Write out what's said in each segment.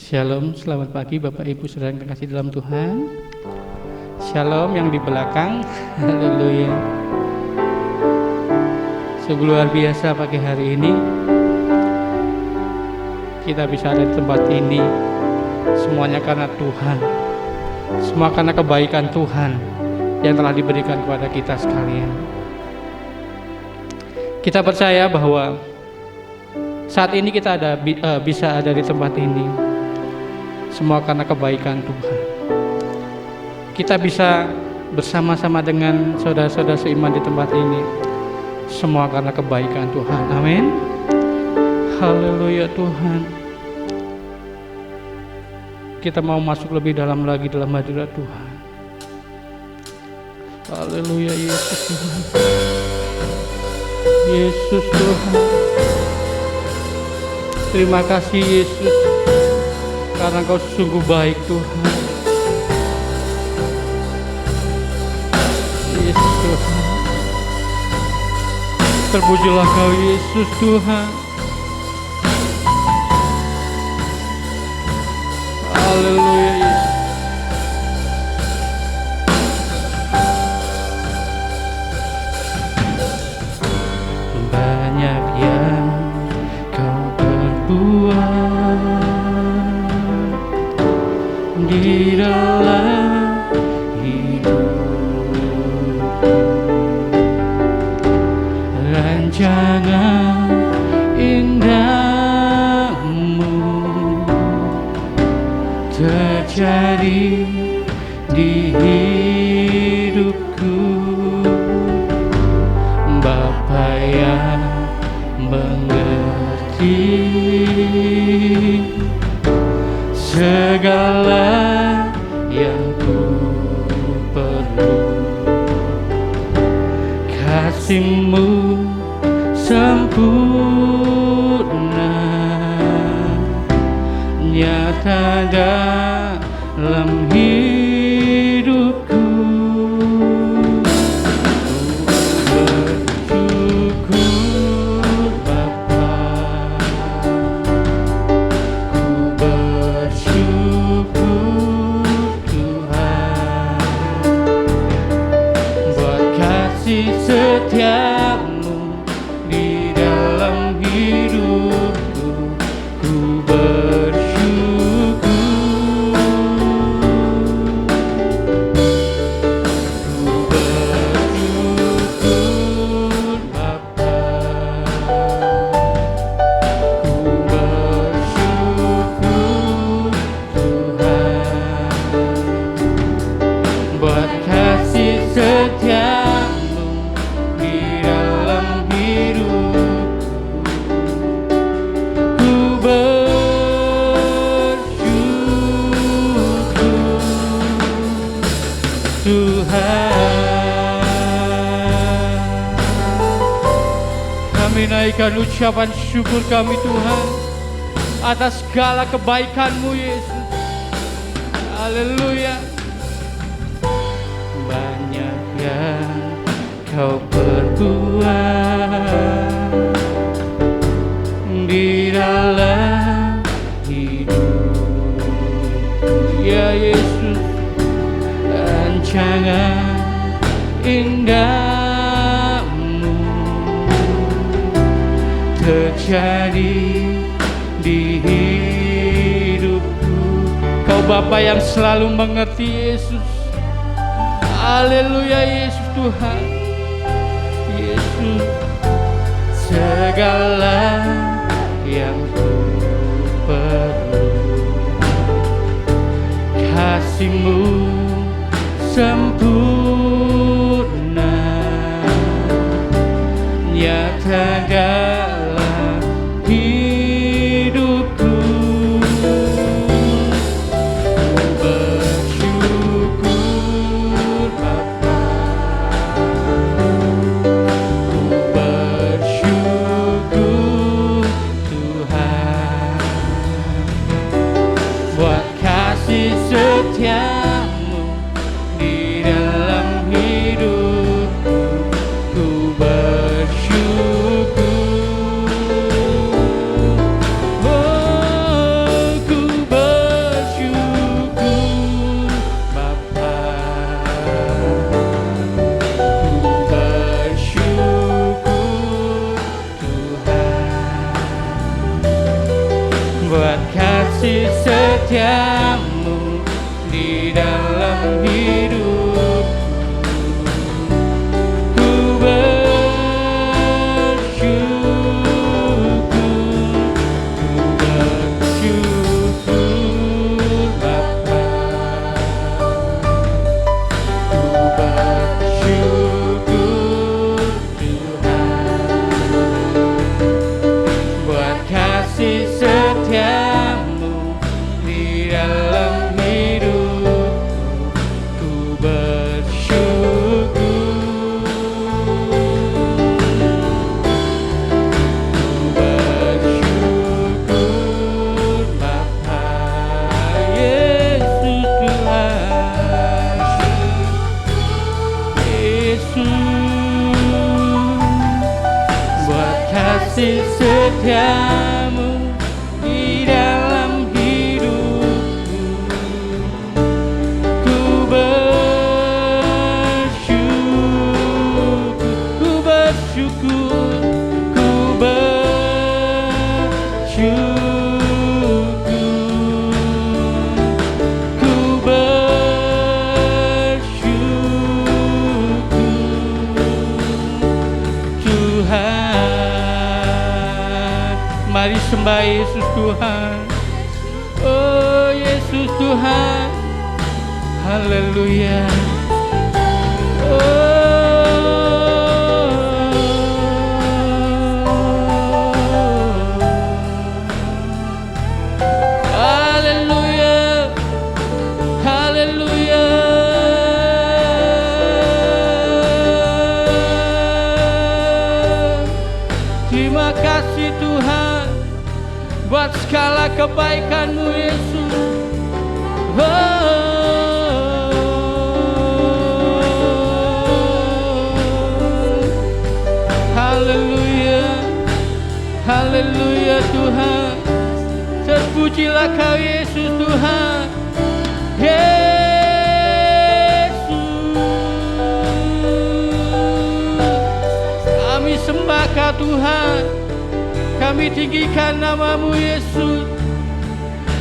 Shalom, selamat pagi Bapak Ibu Saudara yang terkasih dalam Tuhan. Shalom yang di belakang. Haleluya. Sungguh luar biasa pagi hari ini kita bisa ada di tempat ini. Semuanya karena Tuhan. Semua karena kebaikan Tuhan yang telah diberikan kepada kita sekalian. Kita percaya bahwa saat ini kita bisa ada di tempat ini. Semua karena kebaikan Tuhan. Kita bisa bersama-sama dengan saudara-saudara seiman di tempat ini. Semua karena kebaikan Tuhan. Amin. Haleluya Tuhan. Kita mau masuk lebih dalam lagi dalam hadirat Tuhan. Haleluya Yesus Tuhan. Yesus Tuhan. Terima kasih Yesus, karena Kau sungguh baik Tuhan. Yesus Tuhan. Terpujilah Kau Yesus Tuhan. Haleluya Yesus. Banyak yang Kau perbuat di dalam hidupku, rancangan indahmu terjadi di hidupku. Bapa yang mengerti segala yang ku perlu, kasih-Mu sempurna nyata dalam hidupku. Bersyukur Bapa, ku bersyukur Tuhan, buat kasih setia-Mu di dalam hidupku. Ku bersyukur, ku bersyukur Bapa, ku bersyukur Tuhan, buat kasih setia-Mu di dalam hidupku. Ku bersyukur Tuhan. Kami naikkan ucapan syukur kami Tuhan atas segala kebaikan-Mu Yesus. Haleluya. Banyak yang Kau perbuat di dalam hidup, ya Yesus. Rancangan indahmu terjadi di hidupku. Kau Bapa yang selalu mengerti Yesus. Haleluya Yesus Tuhan. Yesus, segala yang ku perlu, kasih-Mu sempurna nyata dalam hidupku. Ku bersyukur Bapa, ku bersyukur Tuhan, buat kasih setia-Mu di dalam buat kasih setiamu di dalam hidupku. Ku bersyukur, Bapa. Ku bersyukur Tuhan buat kasih setiamu di dalam hidupku. Ku bersyukur, Bapa. Yesus Tuhan, Yesus, buat kasih setiamu di dalam hidupku. Ku bersyukur, ku bersyukur, ku bersyukur, ku bersyukur Tuhan. Mari sembah Yesus Tuhan. Oh Yesus Tuhan, haleluya. Haleluya, haleluya. Terima kasih Tuhan buat segala kebaikan-Mu Yesus. Haleluya, haleluya Tuhan. Terpujilah Kau Yesus Tuhan. Yesus, kami sembah Kau Tuhan. Kami tinggikan nama-Mu Yesus.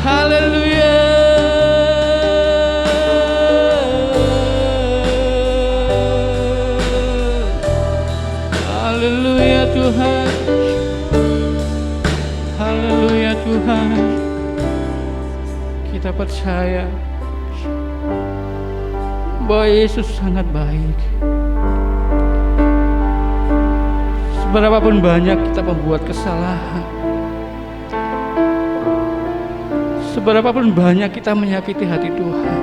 Haleluya. Haleluya Tuhan. Haleluya Tuhan. Kita percaya bahwa Yesus sangat baik. Seberapapun banyak kita membuat kesalahan, seberapapun banyak kita menyakiti hati Tuhan,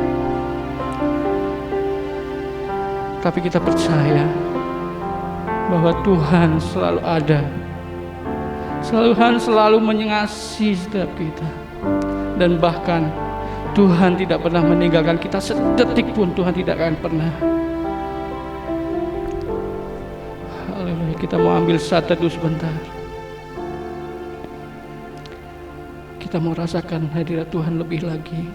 tapi kita percaya bahwa Tuhan selalu ada. Tuhan selalu mengasihi setiap kita. Dan bahkan Tuhan tidak pernah meninggalkan kita sedetik pun. Tuhan tidak akan pernah. Haleluya. Kita mau ambil saat teduh sebentar. Kita mau rasakan hadirat Tuhan lebih lagi.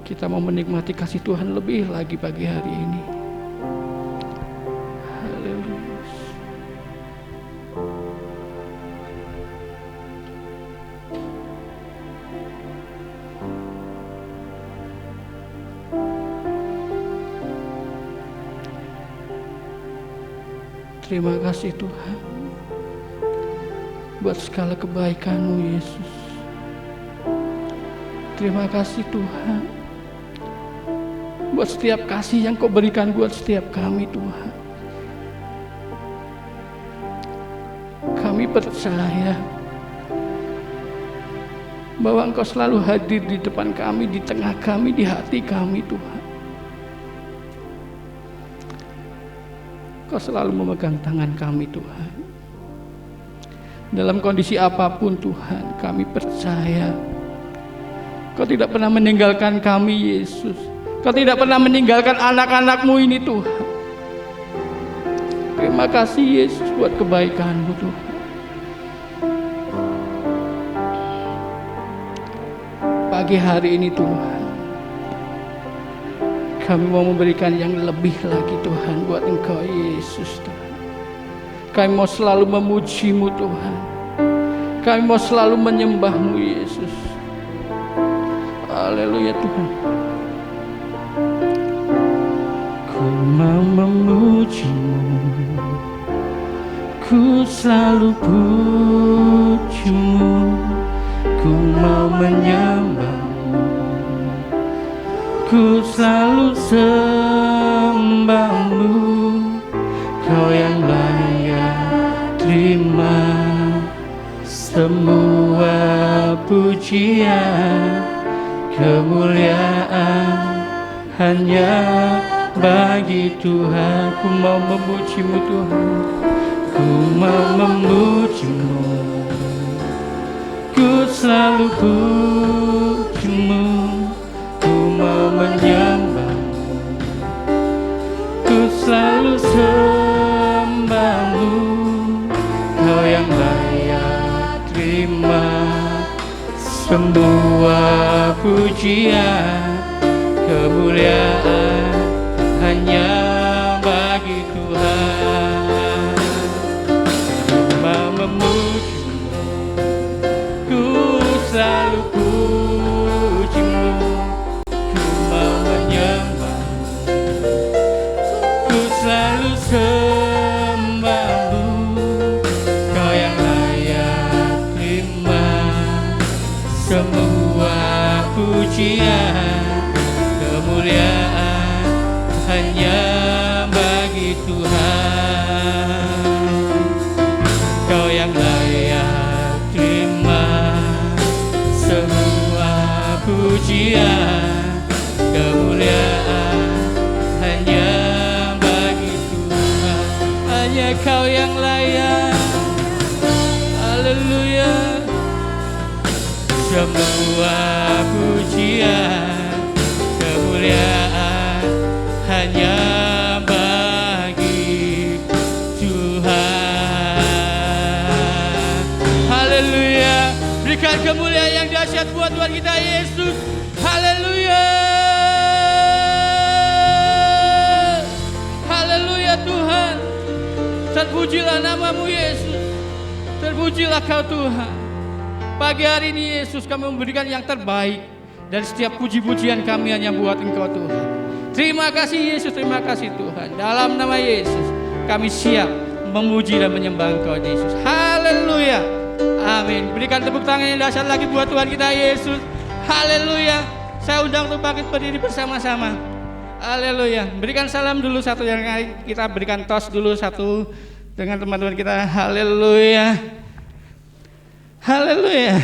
Kita mau menikmati kasih Tuhan lebih lagi pagi hari ini. Terima kasih Tuhan buat segala kebaikan-Mu Yesus. Terima kasih Tuhan buat setiap kasih yang Kau berikan buat setiap kami Tuhan. Kami percaya bahwa Engkau selalu hadir di depan kami, di tengah kami, di hati kami Tuhan. Kau selalu memegang tangan kami Tuhan. Dalam kondisi apapun Tuhan, kami percaya Kau tidak pernah meninggalkan kami Yesus. Kau tidak pernah meninggalkan anak-anak-Mu ini Tuhan. Terima kasih Yesus buat kebaikan-Mu Tuhan. Pagi hari ini Tuhan, kami mau memberikan yang lebih lagi Tuhan buat Engkau Yesus Tuhan. Kami mau selalu memuji-Mu Tuhan. Kami mau selalu menyembah-Mu Yesus. Haleluya Tuhan. Ku mau memuji-Mu, ku selalu puji-Mu, ku mau menyembah-Mu, ku selalu sembah-Mu. Kau yang layak terima semua pujian, kemuliaan hanya bagi Tuhan. Ku mau memuji-Mu Tuhan, ku mau memuji-Mu, ku selalu puji-Mu, ku mau menyembah-Mu, ku selalu sembah-Mu. Kau yang layak terima semua pujian, kemuliaan hanya bagi Tuhan. Ku mau memuji-Mu, ku selalu puji-Mu, ku mau menyembah-Mu, ku selalu sembah-Mu. Kau yang layak terima semua pujian, kemuliaan hanya bagi Tuhan. Kau yang layak terima semua pujian, kemuliaan hanya bagi Tuhan. Hanya Kau yang layak. Haleluya. Semua pujian, kemuliaan hanya bagi Tuhan. Haleluya. Berikan kemuliaan yang dahsyat buat Tuhan kita Yesus. Haleluya. Haleluya Tuhan. Terpujilah nama-Mu Yesus. Terpujilah Kau Tuhan. Pagi hari ini Yesus, kami memberikan yang terbaik, dan setiap puji-pujian kami hanya buat Engkau Tuhan. Terima kasih Yesus, terima kasih Tuhan. Dalam nama Yesus kami siap memuji dan menyembah Engkau Yesus. Haleluya. Amin. Berikan tepuk tangan yang dahsyat lagi buat Tuhan kita Yesus. Haleluya. Saya undang untuk bangkit berdiri bersama-sama. Haleluya. Berikan salam dulu satu yang lain. Kita berikan tos dulu satu dengan teman-teman kita. Haleluya. Haleluya.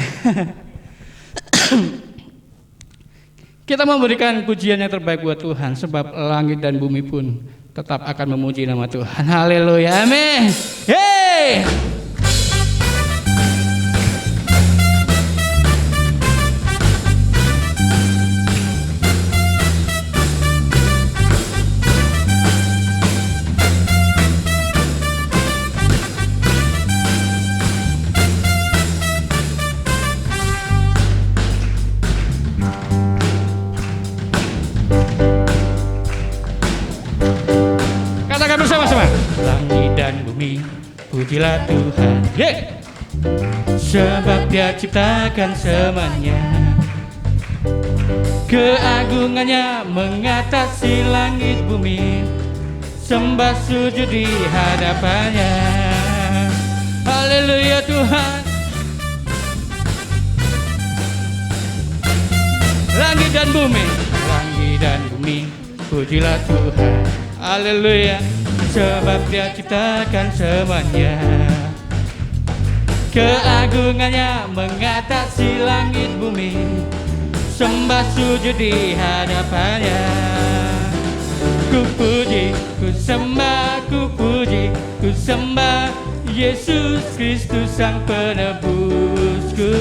Kita memberikan pujian yang terbaik buat Tuhan, sebab langit dan bumi pun tetap akan memuji nama Tuhan. Haleluya. Amin. Hey. Langit dan bumi, pujilah Tuhan, yeah. Sebab Dia ciptakan semuanya. Keagungannya mengatasi langit bumi, sembah sujud di hadapannya. Haleluya Tuhan. Langit dan bumi, pujilah Tuhan. Haleluya. Sebab Dia ciptakan semuanya. Keagungannya mengatasi langit bumi, sembah sujud di hadapannya. Ku puji, ku sembah, ku puji, ku sembah Yesus Kristus Sang Penebusku.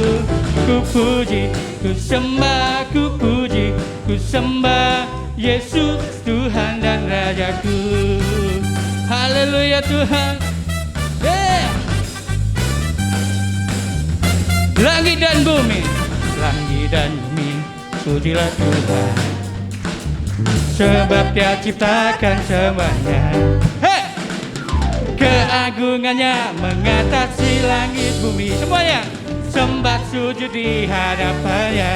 Ku puji, ku sembah, ku puji, ku sembah Yesus Tuhan dan Rajaku. Haleluya Tuhan. Yeah. Langit dan bumi, pujilah Tuhan. Sebab Dia ciptakan semuanya. Hey! Keagungannya mengatasi langit bumi. Semuanya. sembah sujud di hadapannya.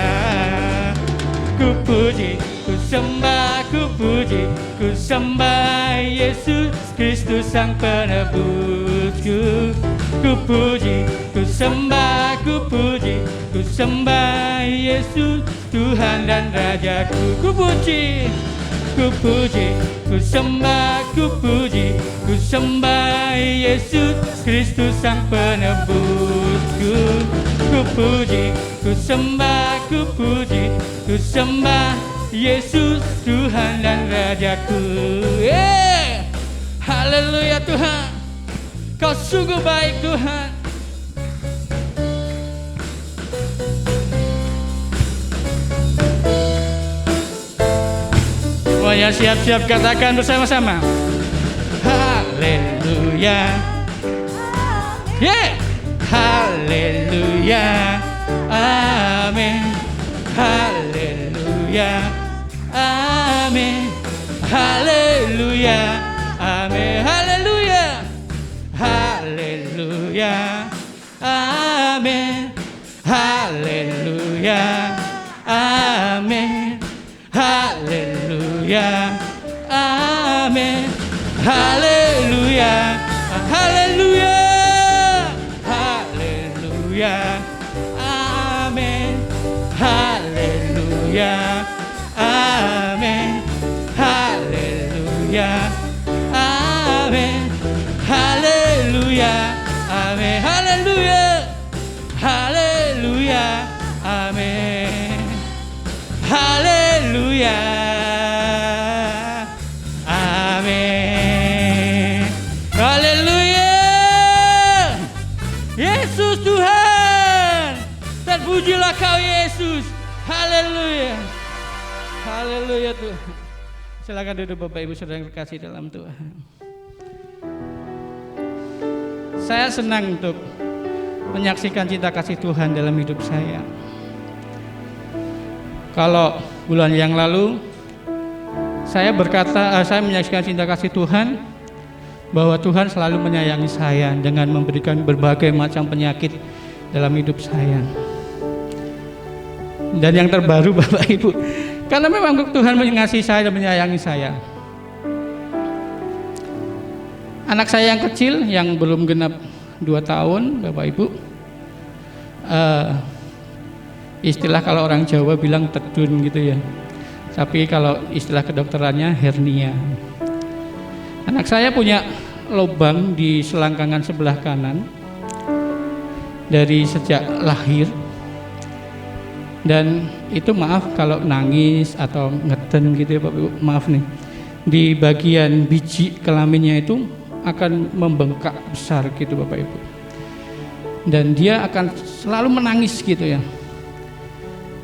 Ku puji, ku sembah, ku puji, ku sembah Yesus Kristus Sang Penebusku. Ku puji, ku sembah, ku puji, ku sembah Yesus Tuhan dan Rajaku. Ku puji, ku puji, ku sembah, ku puji, ku sembah Yesus Kristus Sang Penebusku. Ku puji, ku sembah, ku puji, ku sembah Yesus Tuhan dan Rajaku. Haleluya Tuhan, Kau sungguh baik Tuhan. Semuanya siap-siap katakan bersama-sama. Haleluya. Haleluya. Amin. Haleluya. Amin. Haleluya. Amin. Haleluya. Haleluya. Amin. Haleluya. Amin. Haleluya. Amin. Haleluya. Haleluya. Haleluya. Amin. Haleluya. Amin. Haleluya. Amin. Haleluya. Amin. Haleluya. Haleluya. Amin. Haleluya. Amin. Haleluya. Yesus Tuhan. Terpujilah Kau Yesus. Haleluya. Haleluya Tuhan. Silakan duduk Bapak Ibu Saudara yang terkasih dalam Tuhan. Saya senang untuk menyaksikan cinta kasih Tuhan dalam hidup saya. Kalau bulan yang lalu saya menyaksikan cinta kasih Tuhan, bahwa Tuhan selalu menyayangi saya dengan memberikan berbagai macam penyakit dalam hidup saya. Dan yang terbaru Bapak Ibu, karena memang Tuhan mengasihi saya dan menyayangi saya. Anak saya yang kecil yang belum genap 2 tahun Bapak Ibu, istilah kalau orang Jawa bilang tedun gitu ya, tapi kalau istilah kedokterannya hernia. Anak saya punya lubang di selangkangan sebelah kanan dari sejak lahir. Dan itu maaf kalau nangis atau ngeden gitu ya Bapak Ibu, maaf nih. Di bagian biji kelaminnya itu akan membengkak besar gitu Bapak Ibu. Dan dia akan selalu menangis gitu ya.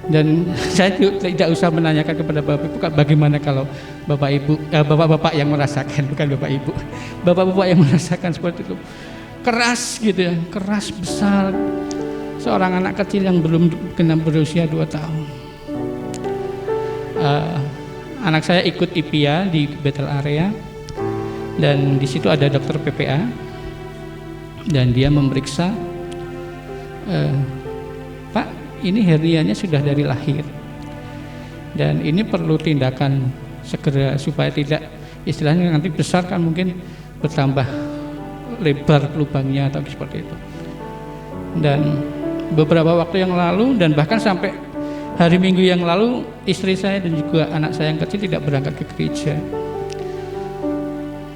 Dan saya tidak usah menanyakan kepada Bapak Ibu bagaimana kalau Bapak Ibu, bapak-bapak yang merasakan, bukan Bapak Ibu, bapak-bapak yang merasakan seperti itu. Keras gitu ya, keras besar. Seorang anak kecil yang belum genap berusia 2 tahun. Anak saya ikut IPIA di Battle Area, dan di situ ada dokter PPA, dan dia memeriksa, Pak, ini hernianya sudah dari lahir, dan ini perlu tindakan segera supaya tidak, istilahnya nanti besar kan mungkin bertambah lebar lubangnya atau seperti itu. Dan beberapa waktu yang lalu dan bahkan sampai hari Minggu yang lalu, istri saya dan juga anak saya yang kecil tidak berangkat ke gereja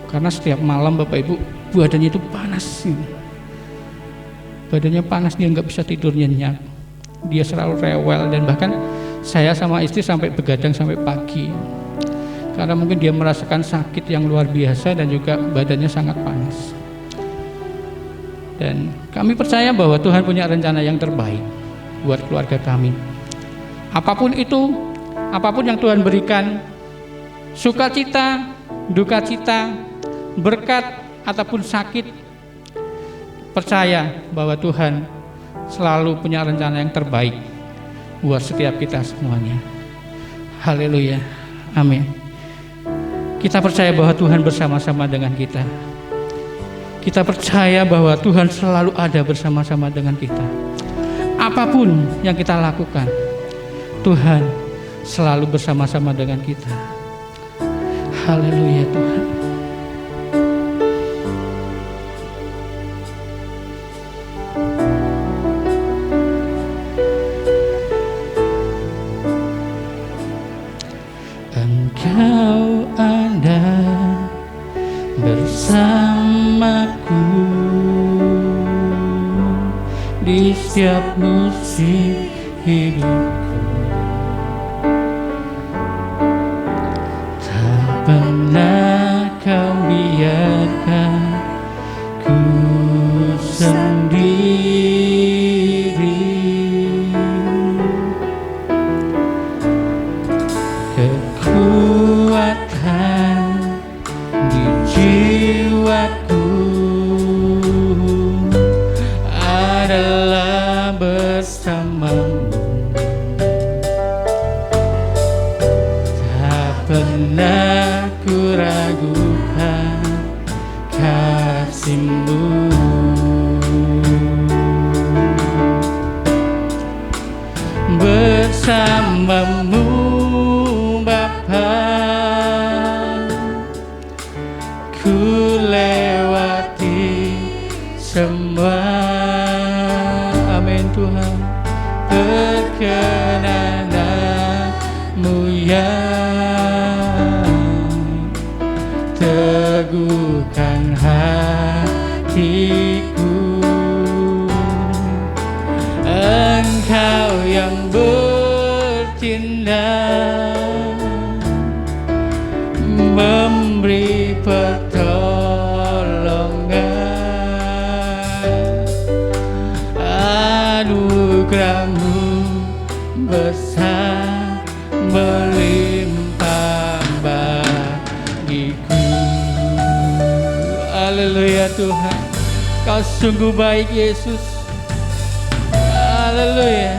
karena setiap malam Bapak Ibu badannya itu panas, badannya panas, dia nggak bisa tidur nyenyak, dia selalu rewel, dan bahkan saya sama istri sampai begadang sampai pagi karena mungkin dia merasakan sakit yang luar biasa dan juga badannya sangat panas. Dan kami percaya bahwa Tuhan punya rencana yang terbaik buat keluarga kami. Apapun itu, apapun yang Tuhan berikan, sukacita, dukacita, berkat ataupun sakit, percaya bahwa Tuhan selalu punya rencana yang terbaik buat setiap kita semuanya. Haleluya, amin. Kita percaya bahwa Tuhan bersama-sama dengan kita. Kita percaya bahwa Tuhan selalu ada bersama-sama dengan kita. apapun yang kita lakukan, Tuhan selalu bersama-sama dengan kita. Haleluya Tuhan. Engkau ada bersamaku di setiap musim hidupku. Tak pernah kau biarkan ku sendiri. Kekuatan di jiwaku adalah bersamamu. Tak pernah ku ragukan kasih-Mu. Bersamamu Bapa, ku lewati semua. Amin Tuhan. Perkenan-Mu yang teguhkan hatiku. Engkau yang bertindak, memberi pertolongan. Anugerah-Mu besar melimpah bagiku. Haleluya Tuhan, Kau sungguh baik Yesus. Haleluya,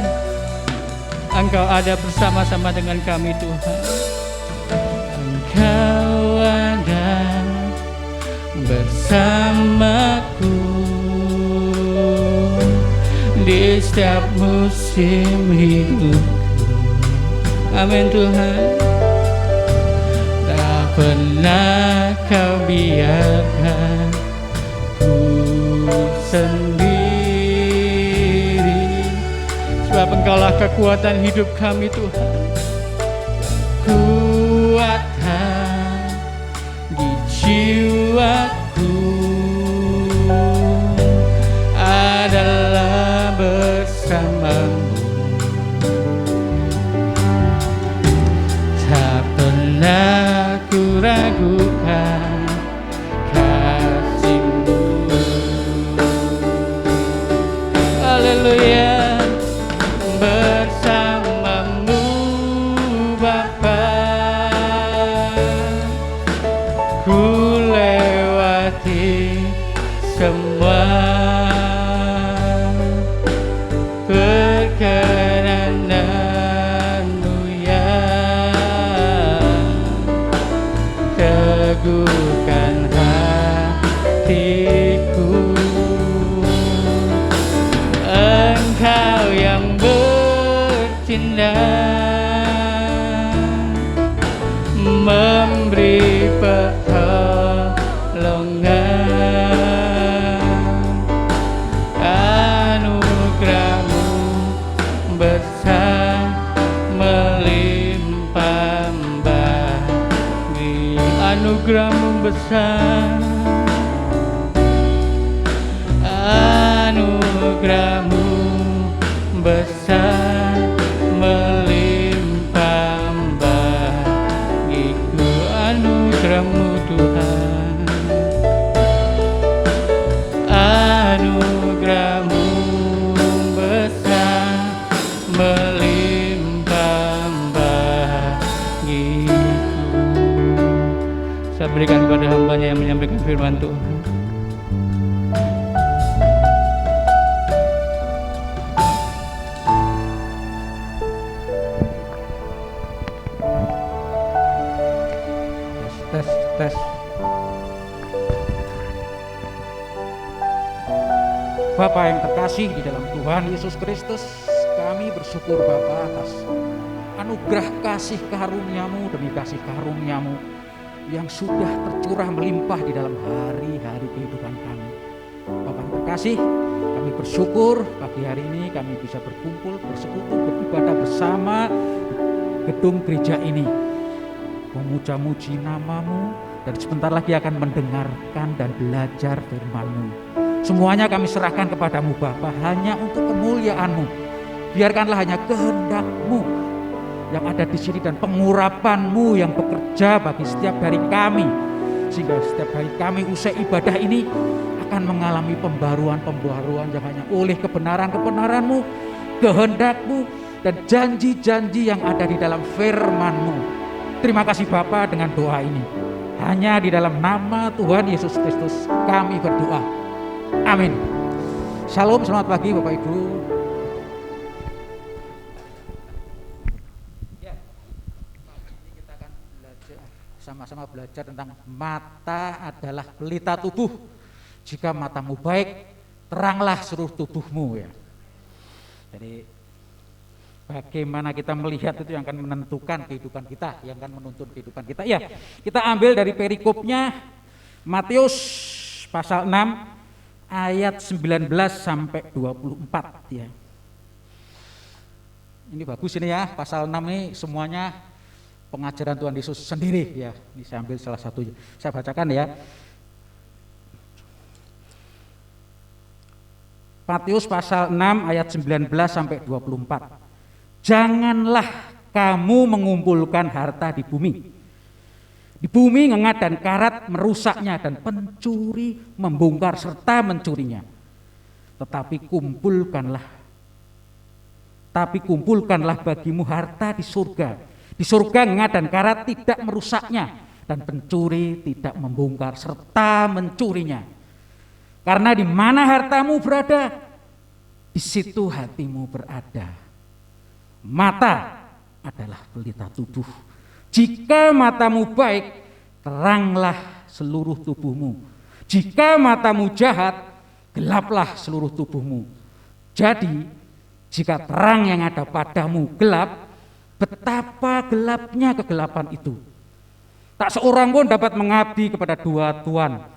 Engkau ada bersama-sama dengan kami Tuhan. Engkau ada bersamaku di setiap musim hidupku. Amin Tuhan. Tak pernah Kau biarkan ku sendiri, sebab Engkaulah kekuatan hidup kami Tuhan. Kuatan di jiwaku adalah bersamamu. Tak pernah ku ragukan kasih-Mu. Haleluya. Bersamamu Bapa, ku lewati semua. Perkenan-Mu yang teguhkan hatiku. Engkau yang bertindak, memberi pertolongan. Anugerah-Mu besar melimpah bagi. Anugerah-Mu besar, anugerah-Mu besar melimpah bagiku. Anugerah-Mu Tuhan, anugerah-Mu besar melimpah bagiku. Saya berikan kepada hamba-Nya yang menyampaikan firman Tuhan. Tes. Bapa yang terkasih di dalam Tuhan Yesus Kristus, kami bersyukur Bapa atas anugerah kasih karunia-Mu demi kasih karunia-Mu yang sudah tercurah melimpah di dalam hari-hari kehidupan kami. Bapa yang terkasih, kami bersyukur pagi hari ini kami bisa berkumpul, bersekutu, beribadah bersama di gedung gereja ini, memuja-muji nama-Mu, dan sebentar lagi akan mendengarkan dan belajar firman-Mu. Semuanya kami serahkan kepadamu Bapa, hanya untuk kemuliaan-Mu. Biarkanlah hanya kehendak-Mu yang ada di sini dan pengurapan-Mu yang bekerja bagi setiap dari kami, sehingga setiap hari kami usai ibadah ini akan mengalami pembaruan-pembaruan yang hanya oleh kebenaran-kebenaran-Mu, kehendak-Mu, dan janji-janji yang ada di dalam firman-Mu. Terima kasih Bapa, dengan doa ini hanya di dalam nama Tuhan Yesus Kristus kami berdoa. Amin. Shalom, selamat pagi Bapak Ibu. Ya, pagi ini kita akan sama-sama belajar tentang mata adalah pelita tubuh. Jika matamu baik, teranglah seluruh tubuhmu ya. Jadi bagaimana kita melihat itu yang akan menentukan kehidupan kita, yang akan menuntun kehidupan kita. Ya, kita ambil dari perikopnya Matius pasal 6 ayat 19 sampai 24 ya. Ini bagus ini ya, pasal 6 ini semuanya pengajaran Tuhan Yesus sendiri ya. Ini saya ambil salah satunya. Saya bacakan ya. Matius pasal 6 ayat 19 sampai 24. Janganlah kamu mengumpulkan harta di bumi. Di bumi ngengat dan karat merusaknya dan pencuri membongkar serta mencurinya. Tetapi kumpulkanlah bagimu harta di surga. Di surga ngengat dan karat tidak merusaknya dan pencuri tidak membongkar serta mencurinya. Karena di mana hartamu berada, di situ hatimu berada. Mata adalah pelita tubuh. Jika matamu baik, teranglah seluruh tubuhmu. Jika matamu jahat, gelaplah seluruh tubuhmu. Jadi, jika terang yang ada padamu gelap, betapa gelapnya kegelapan itu. Tak seorang pun dapat mengabdi kepada dua tuan,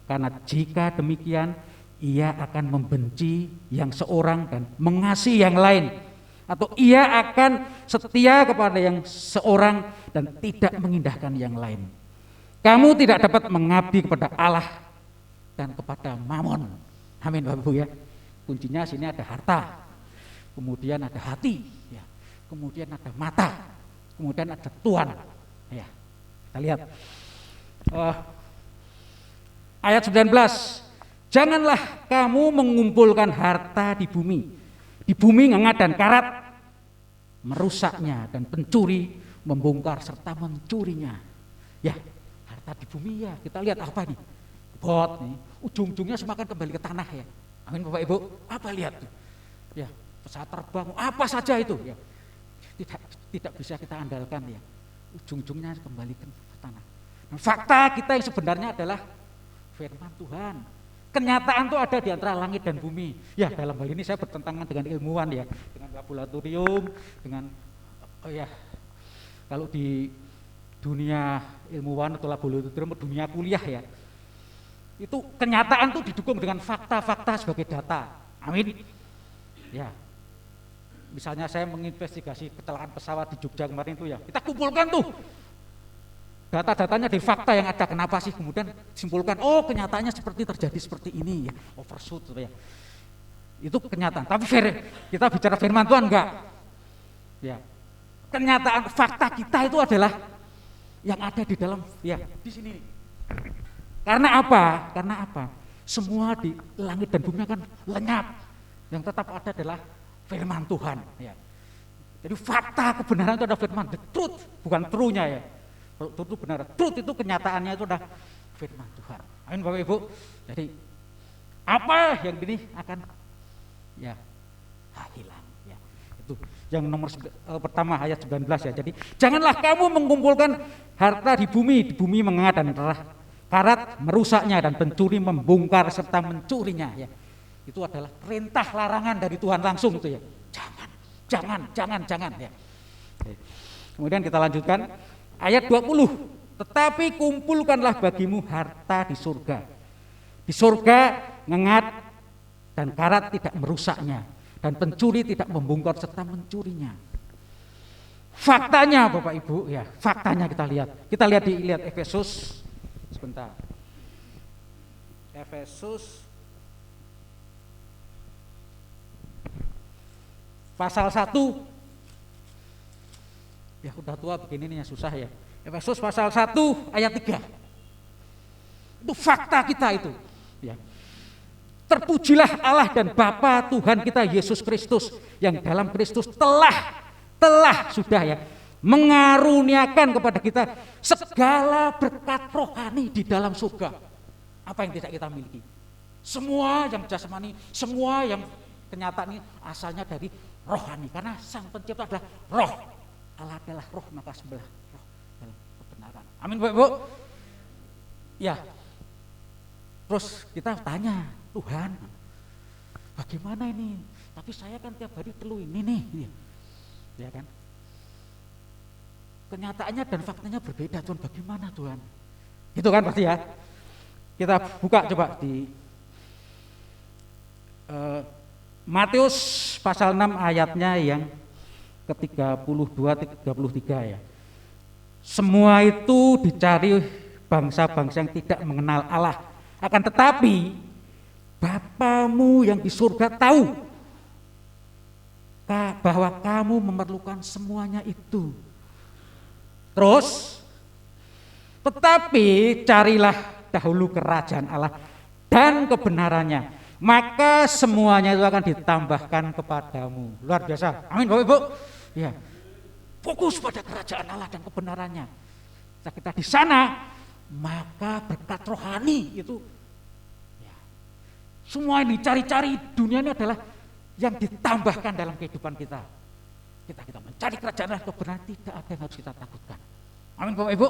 karena jika demikian, ia akan membenci yang seorang dan mengasihi yang lain. Atau ia akan setia kepada yang seorang dan tidak mengindahkan yang lain. Kamu tidak dapat mengabdi kepada Allah dan kepada Mamon. Amin Bapak Ibu ya. Kuncinya sini ada harta, kemudian ada hati, ya. Kemudian ada mata, kemudian ada tuan. Ya, kita lihat ayat 19. Janganlah kamu mengumpulkan harta di bumi. Di bumi ngengat dan karat merusaknya dan pencuri membongkar serta mencurinya. Ya, harta di bumi ya. Kita lihat apa nih? Bot nih, ujung-ujungnya semakin kembali ke tanah ya. Amin Bapak Ibu. Apa lihat tuh? Ya, pesawat terbang, apa saja itu ya. Tidak bisa kita andalkan ya. Ujung-ujungnya kembali ke tanah. Nah, fakta kita yang sebenarnya adalah firman Tuhan. Kenyataan itu ada di antara langit dan bumi. Ya, dalam hal ini saya bertentangan dengan ilmuwan ya, dengan laboratorium, dengan kalau di dunia ilmuwan atau laboratorium, dunia kuliah ya, itu kenyataan itu didukung dengan fakta-fakta sebagai data. Amin. Ya, misalnya saya menginvestigasi kecelakaan pesawat di Jogja kemarin itu ya, kita kumpulkan tuh data-datanya dari fakta yang ada, kenapa sih, kemudian simpulkan, oh kenyataannya seperti terjadi seperti ini ya, overshoot ya. Itu kenyataan. Tapi kita bicara firman Tuhan enggak. Ya. Kenyataan fakta kita itu adalah yang ada di dalam ya, di sini. Karena apa? Karena apa? Semua di langit dan bumi kan lenyap. Yang tetap ada adalah firman Tuhan ya. Jadi fakta kebenaran itu adalah firman, the truth, bukan true-nya ya. Kalau itu benar, truth itu kenyataannya itu adalah firman Tuhan. Amin Bapak Ibu. Jadi apa yang ini akan ya hilang ya. Itu yang nomor pertama ayat 19 ya. Jadi janganlah kamu mengumpulkan harta di bumi mengengat dan karat merusaknya dan pencuri membongkar serta mencurinya ya. Itu adalah perintah larangan dari Tuhan langsung itu ya. Jangan ya. Oke. Kemudian kita lanjutkan ayat 20. Tetapi kumpulkanlah bagimu harta di surga. Di surga ngengat dan karat tidak merusaknya, dan pencuri tidak membongkar serta mencurinya. Faktanya Bapak Ibu ya, faktanya kita lihat. Kita lihat Efesus sebentar. Efesus pasal 1. Ya udah tua begini nih ya, susah ya. Efesus pasal 1 ayat 3. Itu fakta kita itu. Ya. Terpujilah Allah dan Bapa Tuhan kita Yesus Kristus, yang dalam Kristus telah sudah ya mengaruniakan kepada kita segala berkat rohani di dalam surga. Apa yang tidak kita miliki? Semua yang jasmani, semua yang kenyataan ini asalnya dari rohani, karena Sang Pencipta adalah roh. Allah adalah roh, maka sembahlah roh dalam kebenaran. Amin Bapak Ibu. Ya. Terus kita tanya, Tuhan, bagaimana ini? Tapi saya kan tiap hari perlu ini nih, ya kan? Kenyataannya dan faktanya berbeda, Tuhan. Bagaimana Tuhan? Itu kan pasti ya. Kita buka coba di Matius pasal 6 ayatnya yang ke-32-33 ya. Semua itu dicari bangsa-bangsa yang tidak mengenal Allah. Akan tetapi Bapamu yang di surga tahu bahwa kamu memerlukan semuanya itu. Terus, tetapi carilah dahulu kerajaan Allah dan kebenarannya, maka semuanya itu akan ditambahkan kepadamu. Luar biasa. Amin Bapak Ibu. Ya. Fokus pada kerajaan Allah dan kebenarannya. Kita di sana, maka berkat rohani itu ya, semua yang dicari-cari dunia ini adalah yang ditambahkan dalam kehidupan kita. Kita mencari kerajaan Allah, kebenaran, tidak ada yang harus kita takutkan. Amin Bapak Ibu.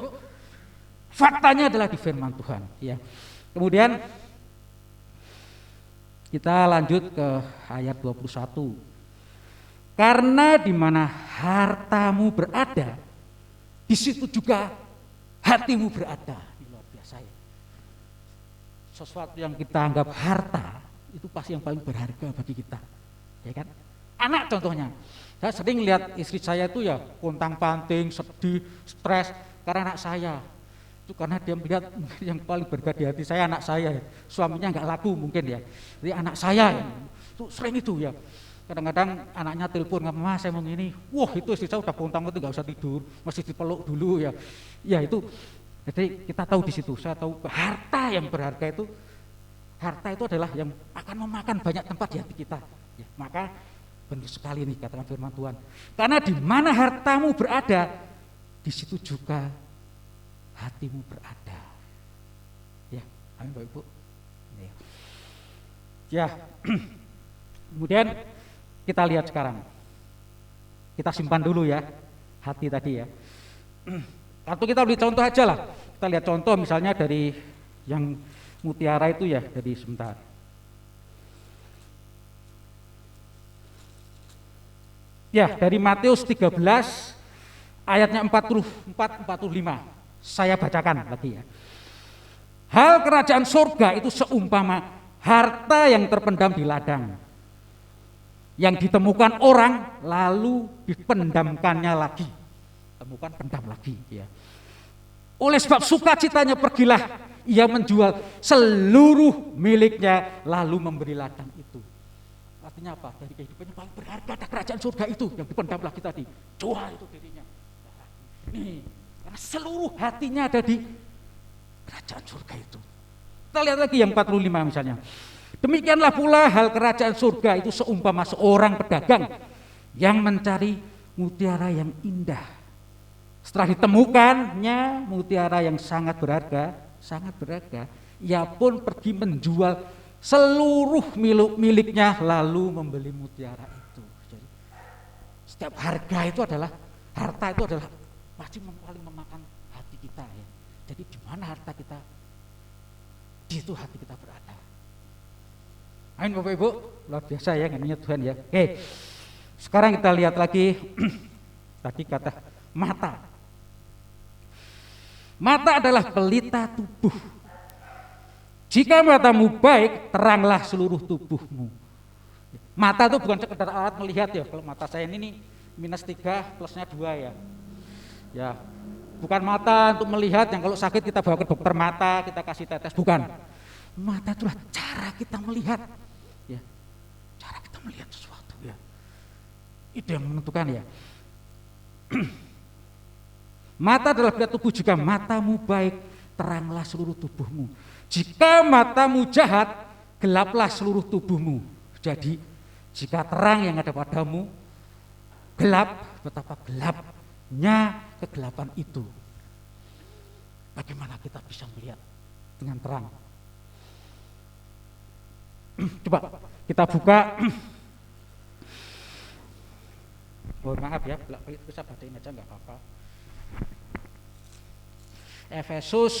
Faktanya adalah di firman Tuhan ya. Kemudian kita lanjut ke ayat 21. Karena di mana hartamu berada, di situ juga hatimu berada. Ini luar biasa ya. Sesuatu yang kita anggap harta itu pasti yang paling berharga bagi kita, ya kan? Anak contohnya, saya sering lihat istri saya itu ya pontang-panting, sedih, stres karena anak saya. Itu karena dia melihat yang paling berharga di hati saya anak saya. Suaminya nggak laku mungkin ya. Jadi anak saya itu sering itu ya. Kadang-kadang anaknya telepon, "Mama saya mau ini." Wah, itu istri saya udah pontang-panting nggak usah tidur, masih dipeluk dulu ya. Ya itu. Jadi kita tahu di situ. Saya tahu harta yang berharga itu, harta itu adalah yang akan memakan banyak tempat di hati kita. Ya, maka benar sekali nih katakan firman Tuhan. Karena di mana hartamu berada, di situ juga hatimu berada. Ya, amin Bapak Ibu. Ya. Kemudian kita lihat sekarang. Kita simpan dulu ya hati tadi ya. Atau kita beli contoh aja lah. Kita lihat contoh misalnya dari yang mutiara itu ya, dari sebentar. Ya, dari Matius 13 ayatnya 44-45. Saya bacakan lagi ya. Hal kerajaan surga itu seumpama harta yang terpendam di ladang, yang ditemukan orang lalu dipendamkannya lagi. Temukan, pendam lagi ya. Oleh sebab sukacitanya pergilah ia menjual seluruh miliknya lalu memberi ladang itu. Artinya apa? Dari kehidupannya paling berharga ada kerajaan surga itu yang dipendam lagi tadi. Jual itu dirinya. Nih, karena seluruh hatinya ada di kerajaan surga itu. Kita lihat lagi yang 45 misalnya. Demikianlah pula hal kerajaan surga itu seumpama seorang pedagang yang mencari mutiara yang indah. Setelah ditemukannya mutiara yang sangat berharga, ia pun pergi menjual seluruh miliknya lalu membeli mutiara itu. Jadi setiap harta itu adalah pasti paling memakan hati kita ya. Jadi di mana harta kita, di situ hati kita berada. Amin Bapak Ibu, luar biasa ya nyanyinya Tuhan ya. Oke, sekarang kita lihat lagi tadi kata mata. Mata adalah pelita tubuh. Jika matamu baik, teranglah seluruh tubuhmu. Mata itu bukan sekedar alat melihat ya. Kalau mata saya ini -3 plusnya 2 ya. Ya, bukan mata untuk melihat yang kalau sakit kita bawa ke dokter mata, kita kasih tetes, bukan. Mata itulah cara kita melihat. Ya. Cara kita melihat sesuatu ya. Itu yang menentukan ya. Mata adalah pelita tubuh. Jika matamu baik, teranglah seluruh tubuhmu. Jika matamu jahat, gelaplah seluruh tubuhmu. Jadi, jika terang yang ada padamu gelap, betapa gelapnya kegelapan itu. Bagaimana kita bisa melihat dengan terang? Coba kita buka. Mohon maaf ya, bisa bacain aja nggak apa-apa. Efesus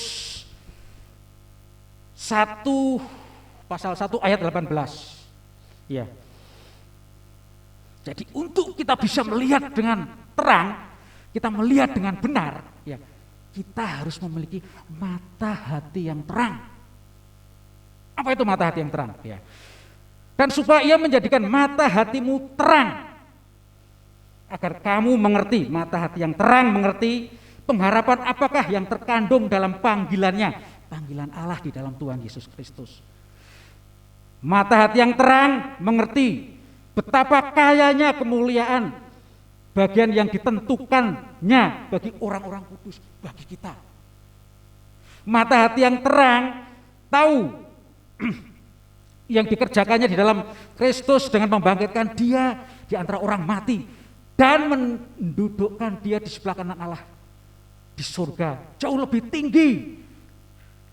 1 pasal 1 ayat 18. Ya. Jadi untuk kita bisa melihat dengan terang, kita melihat dengan benar, ya, kita harus memiliki mata hati yang terang. Apa itu mata hati yang terang? Ya. Dan supaya ia menjadikan mata hatimu terang, agar kamu mengerti, mata hati yang terang mengerti pengharapan apakah yang terkandung dalam panggilannya, panggilan Allah di dalam Tuhan Yesus Kristus. Mata hati yang terang mengerti betapa kayanya kemuliaan bagian yang ditentukannya bagi orang-orang kudus, bagi kita. Mata hati yang terang tahu yang dikerjakannya di dalam Kristus dengan membangkitkan dia di antara orang mati dan mendudukkan dia di sebelah kanan Allah di surga, jauh lebih tinggi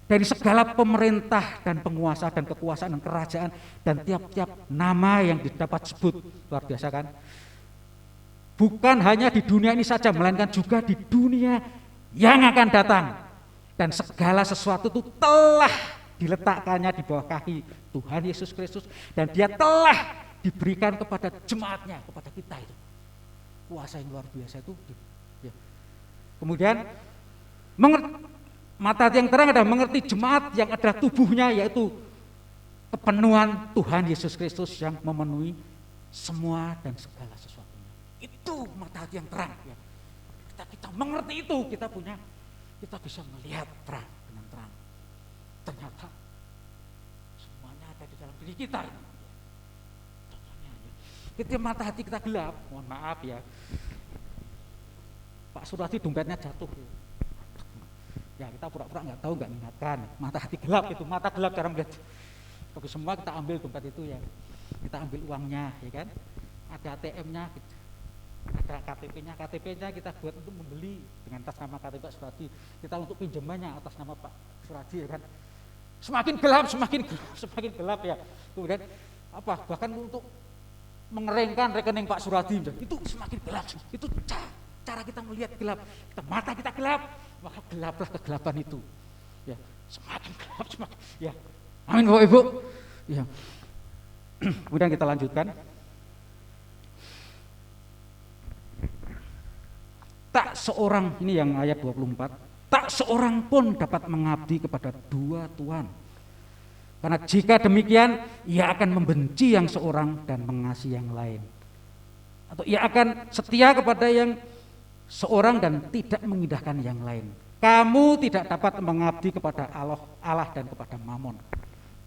dari segala pemerintah dan penguasa dan kekuasaan dan kerajaan dan tiap-tiap nama yang didapat sebut. Luar biasa kan? Bukan hanya di dunia ini saja, melainkan juga di dunia yang akan datang. Dan segala sesuatu itu telah diletakkannya di bawah kaki Tuhan Yesus Kristus, dan dia telah diberikan kepada jemaatnya, kepada kita itu. Kuasa yang luar biasa itu. Ya. Kemudian mata hati yang terang adalah mengerti jemaat yang adalah tubuhnya, yaitu kepenuhan Tuhan Yesus Kristus yang memenuhi semua dan segala sesuatunya. Itu mata hati yang terang. Ya. Kita mengerti itu, kita bisa melihat terang dengan terang. Ternyata semuanya ada di dalam diri kita. Contohnya, ya. Ketika mata hati kita gelap, mohon maaf ya, Pak Suradi dompetnya jatuh. Ya kita pura-pura nggak tahu, nggak ingatkan. Mata hati gelap itu, mata gelap cara melihat. Bagi semua kita ambil dompet itu ya, kita ambil uangnya, ya kan? Ada ATM-nya, ada KTP-nya kita buat untuk membeli dengan atas nama KTP Pak Suradi. Kita untuk pinjamannya atas nama Pak Suradi, ya kan? Semakin gelap ya. Kemudian apa? Bahkan untuk mengeringkan rekening Pak Suradi itu semakin gelap. Itu cara kita melihat gelap. Mata kita gelap, maka gelaplah kegelapan itu. Ya, semakin gelap semakin. Ya. Amin Bapak Ibu. Ya. Kemudian kita lanjutkan. Tak seorang, ini yang ayat 24, tak seorang pun dapat mengabdi kepada dua tuan. Karena jika demikian, ia akan membenci yang seorang dan mengasihi yang lain. Atau ia akan setia kepada yang seorang dan tidak mengindahkan yang lain. Kamu tidak dapat mengabdi kepada Allah dan kepada Mamon.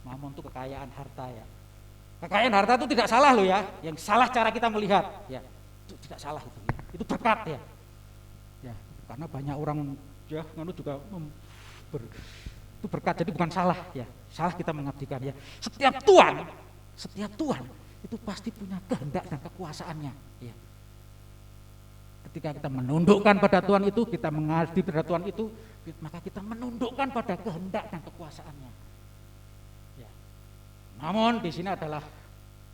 Mamon itu kekayaan harta ya. Kekayaan harta itu tidak salah loh ya. Yang salah cara kita melihat ya. Itu tidak salah itu. Ya. Itu berkat ya. Ya, karena banyak orang ya juga itu berkat, jadi bukan salah ya. Salah kita mengabdikan ya. Setiap tuan itu pasti punya kehendak dan kekuasaannya ya. Ketika kita menundukkan pada Tuhan itu, kita mengabdi pada Tuhan itu, maka kita menundukkan pada kehendak dan kekuasaannya. Ya. Namun di sini adalah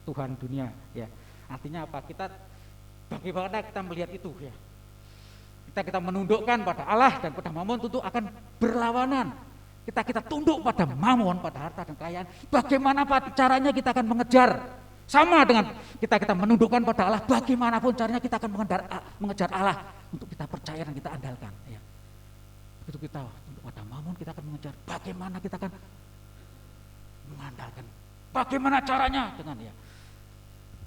Tuhan dunia, ya. Artinya apa? Bagaimana kita melihat itu, ya? Kita menundukkan pada Allah dan pada Mamon, tentu akan berlawanan. kita tunduk pada mamon, pada harta dan kekayaan, bagaimana caranya kita akan mengejar. Sama dengan kita menundukkan pada Allah, bagaimanapun caranya kita akan mengejar Allah untuk kita percaya dan kita andalkan. Ya. Begitu kita tunduk pada mamon, kita akan mengejar. Bagaimana kita akan mengandalkan? Bagaimana caranya dengan ya?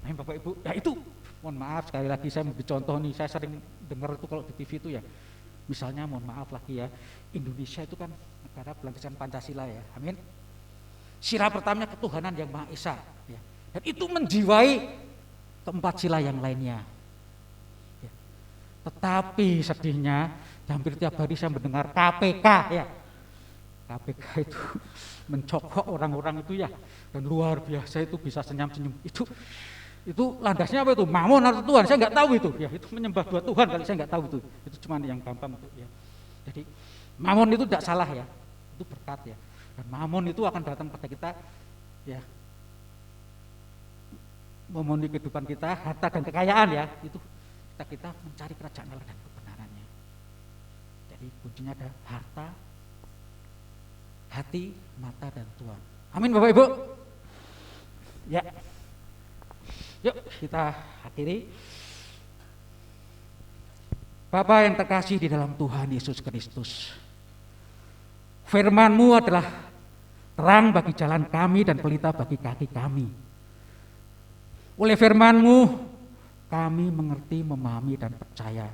Nah, Bapak Ibu, ya itu. Mohon maaf sekali lagi saya mau contoh nih, saya sering dengar itu kalau di TV itu ya. Misalnya mohon maaf lagi ya, Indonesia itu kan negara berlandaskan Pancasila ya. Amin. Sila pertamanya ketuhanan yang Maha Esa ya. Dan itu menjiwai keempat sila yang lainnya. Ya. Tetapi sedihnya, hampir tiap hari saya mendengar KPK ya. KPK itu mencokok orang-orang itu ya. Dan luar biasa itu bisa senyum-senyum. Itu landasnya apa itu? Mamon atau Tuhan? Saya nggak tahu itu. Ya, itu menyembah dua Tuhan kali, saya nggak tahu itu. Itu cuma yang gampang untuk ya. Jadi mamon itu tidak salah ya. Itu berkat ya. Dan mamon itu akan datang pada kita ya. Memenuhi kehidupan kita, harta dan kekayaan ya, itu kita mencari kerajaan Allah dan kebenarannya. Jadi kuncinya ada harta, hati, mata dan Tuhan. Amin Bapak Ibu. Ya. Yuk kita akhiri. Bapak yang terkasih di dalam Tuhan Yesus Kristus, firman-Mu adalah terang bagi jalan kami dan pelita bagi kaki kami. Oleh firman-Mu, kami mengerti, memahami, dan percaya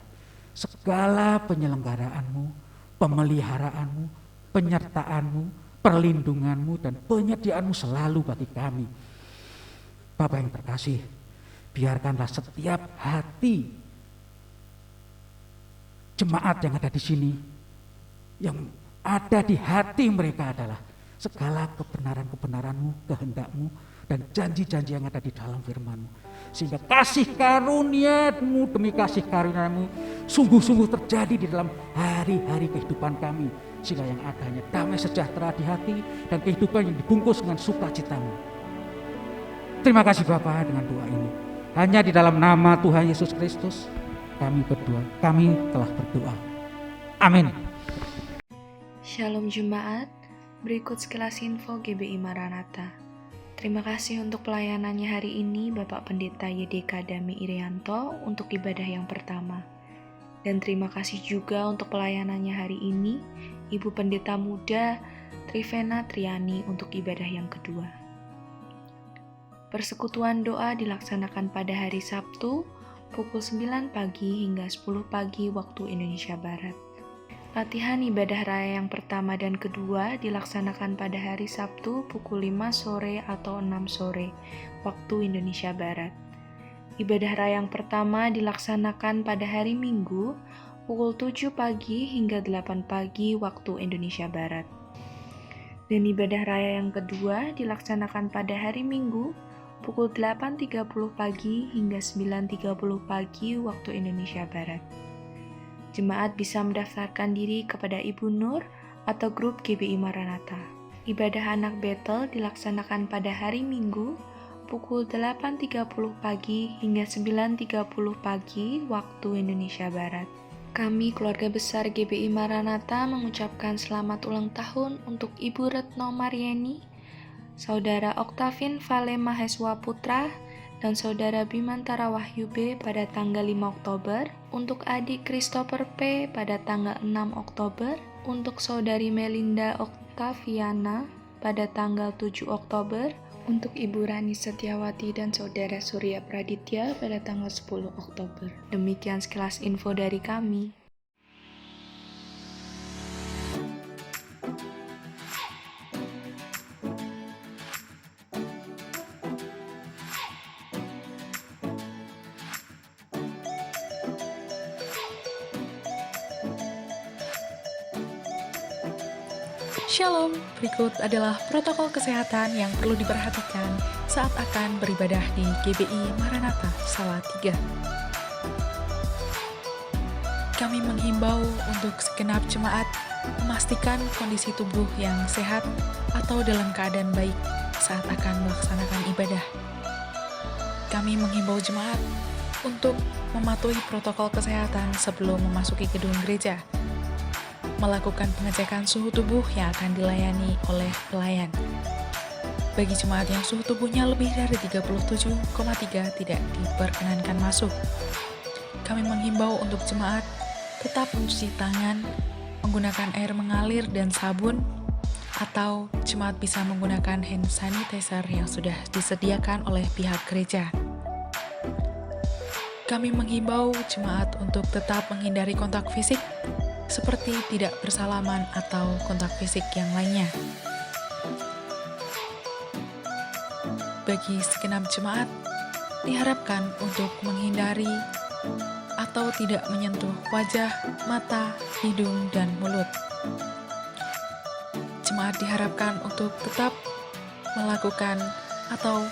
segala penyelenggaraanmu, pemeliharaanmu, penyertaanmu, perlindunganmu, dan penyediaanmu selalu bagi kami. Bapak yang terkasih, biarkanlah setiap hati jemaat yang ada di sini, yang ada di hati mereka adalah segala kebenaran-kebenaran-Mu, kehendak-Mu, dan janji-janji yang ada di dalam firman-Mu. Sehingga kasih karunia-Mu demi kasih karunia-Mu sungguh-sungguh terjadi di dalam hari-hari kehidupan kami. Sehingga yang adanya damai sejahtera di hati dan kehidupan yang dibungkus dengan sukacita-Mu. Terima kasih Bapa dengan doa ini. Hanya di dalam nama Tuhan Yesus Kristus kami telah berdoa. Amin. Shalom Jemaat, berikut sekilas info GBI Maranatha. Terima kasih untuk pelayanannya hari ini Bapak Pendeta YDK Dami Irianto untuk ibadah yang pertama. Dan terima kasih juga untuk pelayanannya hari ini Ibu Pendeta Muda Trivena Triani untuk ibadah yang kedua. Persekutuan doa dilaksanakan pada hari Sabtu pukul 9 pagi hingga 10 pagi waktu Indonesia Barat. Latihan ibadah raya yang pertama dan kedua dilaksanakan pada hari Sabtu pukul 5 sore atau 6 sore waktu Indonesia Barat. Ibadah raya yang pertama dilaksanakan pada hari Minggu pukul 7 pagi hingga 8 pagi waktu Indonesia Barat. Dan ibadah raya yang kedua dilaksanakan pada hari Minggu pukul 8.30 pagi hingga 9.30 pagi waktu Indonesia Barat. Jemaat bisa mendaftarkan diri kepada Ibu Nur atau grup GBI Maranatha. Ibadah anak Betel dilaksanakan pada hari Minggu pukul 8.30 pagi hingga 9.30 pagi waktu Indonesia Barat. Kami keluarga besar GBI Maranatha mengucapkan selamat ulang tahun untuk Ibu Retno Marieni, Saudara Oktavin Vale Maheswa Putra, dan Saudara Bimantara Wahyu B pada tanggal 5 Oktober, untuk adik Christopher P pada tanggal 6 Oktober, untuk Saudari Melinda Oktaviana pada tanggal 7 Oktober, untuk Ibu Rani Setiawati dan Saudara Surya Praditya pada tanggal 10 Oktober. Demikian sekilas info dari kami. Shalom, berikut adalah protokol kesehatan yang perlu diperhatikan saat akan beribadah di GBI Maranatha Salatiga. Kami menghimbau untuk segenap jemaat memastikan kondisi tubuh yang sehat atau dalam keadaan baik saat akan melaksanakan ibadah. Kami menghimbau jemaat untuk mematuhi protokol kesehatan sebelum memasuki gedung gereja. melakukan pengecekan suhu tubuh yang akan dilayani oleh pelayan. Bagi jemaat yang suhu tubuhnya lebih dari 37,3 tidak diperkenankan masuk. Kami menghimbau untuk jemaat tetap mencuci tangan, menggunakan air mengalir dan sabun, atau jemaat bisa menggunakan hand sanitizer yang sudah disediakan oleh pihak gereja. Kami menghimbau jemaat untuk tetap menghindari kontak fisik, seperti tidak bersalaman atau kontak fisik yang lainnya. Bagi segenap jemaat, diharapkan untuk menghindari atau tidak menyentuh wajah, mata, hidung, dan mulut. Jemaat diharapkan untuk tetap melakukan atau